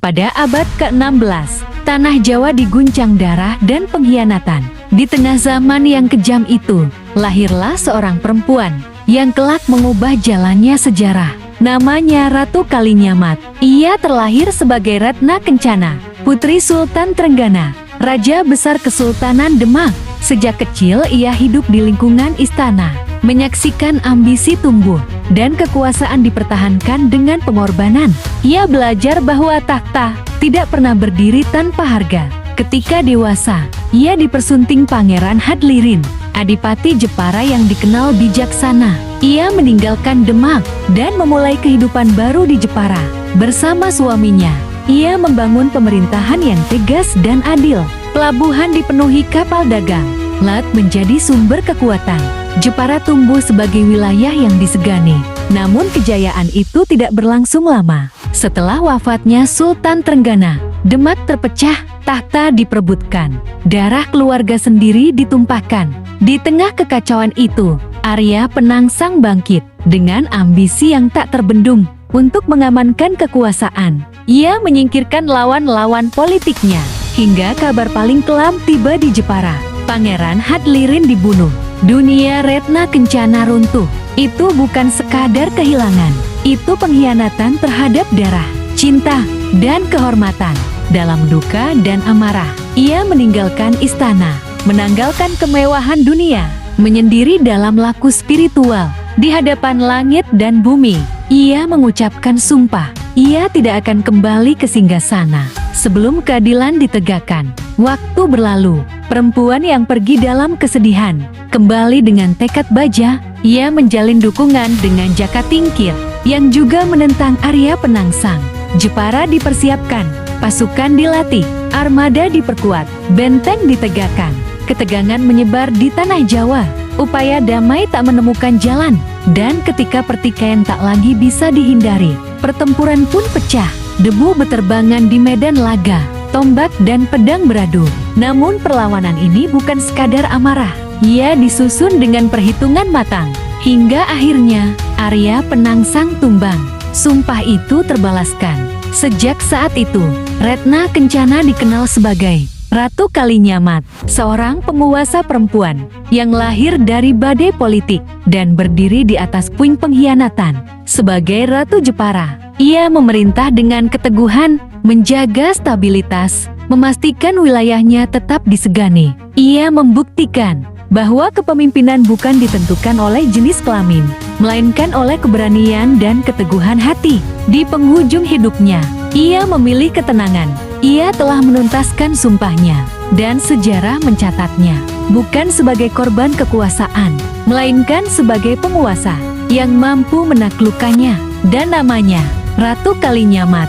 Pada abad ke-16, tanah Jawa diguncang darah dan pengkhianatan. Di tengah zaman yang kejam itu, lahirlah seorang perempuan yang kelak mengubah jalannya sejarah. Namanya Ratu Kalinyamat. Ia terlahir sebagai Retna Kencana, putri Sultan Trenggana, Raja Besar Kesultanan Demak. Sejak kecil ia hidup di lingkungan istana, menyaksikan ambisi tumbuh dan kekuasaan dipertahankan dengan pengorbanan. Ia belajar bahwa tahta tidak pernah berdiri tanpa harga. Ketika dewasa, ia dipersunting Pangeran Hadlirin, Adipati Jepara yang dikenal bijaksana. Ia meninggalkan Demak dan memulai kehidupan baru di Jepara. Bersama suaminya, ia membangun pemerintahan yang tegas dan adil. Pelabuhan dipenuhi kapal dagang, laut menjadi sumber kekuatan. Jepara tumbuh sebagai wilayah yang disegani. Namun kejayaan itu tidak berlangsung lama. Setelah wafatnya Sultan Trenggana, Demak terpecah, tahta diperebutkan, darah keluarga sendiri ditumpahkan. Di tengah kekacauan itu, Arya Penangsang bangkit dengan ambisi yang tak terbendung untuk mengamankan kekuasaan. Ia menyingkirkan lawan-lawan politiknya, hingga kabar paling kelam tiba di Jepara. Pangeran Hadlirin dibunuh. Dunia Retna Kencana runtuh. Itu bukan sekadar kehilangan, itu pengkhianatan terhadap darah, cinta, dan kehormatan. Dalam duka dan amarah, ia meninggalkan istana, menanggalkan kemewahan dunia, menyendiri dalam laku spiritual. Di hadapan langit dan bumi, ia mengucapkan sumpah, ia tidak akan kembali ke singgasana sebelum keadilan ditegakkan. Waktu berlalu, perempuan yang pergi dalam kesedihan kembali dengan tekad baja. Ia menjalin dukungan dengan Jaka Tingkir yang juga menentang Arya Penangsang. Jepara dipersiapkan, pasukan dilatih, armada diperkuat, benteng ditegakkan. Ketegangan menyebar di tanah Jawa. Upaya damai tak menemukan jalan, dan ketika pertikaian tak lagi bisa dihindari, pertempuran pun pecah. Debu beterbangan di medan laga, tombak dan pedang beradu. Namun perlawanan ini bukan sekadar amarah. Ia disusun dengan perhitungan matang, hingga akhirnya Arya Penangsang tumbang. Sumpah itu terbalaskan. Sejak saat itu, Retna Kencana dikenal sebagai Ratu Kalinyamat, seorang penguasa perempuan yang lahir dari badai politik dan berdiri di atas puing pengkhianatan. Sebagai Ratu Jepara, ia memerintah dengan keteguhan, menjaga stabilitas, memastikan wilayahnya tetap disegani. Ia membuktikan bahwa kepemimpinan bukan ditentukan oleh jenis kelamin, melainkan oleh keberanian dan keteguhan hati. Di penghujung hidupnya, ia memilih ketenangan. Ia telah menuntaskan sumpahnya, dan sejarah mencatatnya bukan sebagai korban kekuasaan, melainkan sebagai penguasa yang mampu menaklukkannya. Dan namanya Ratu Kalinyamat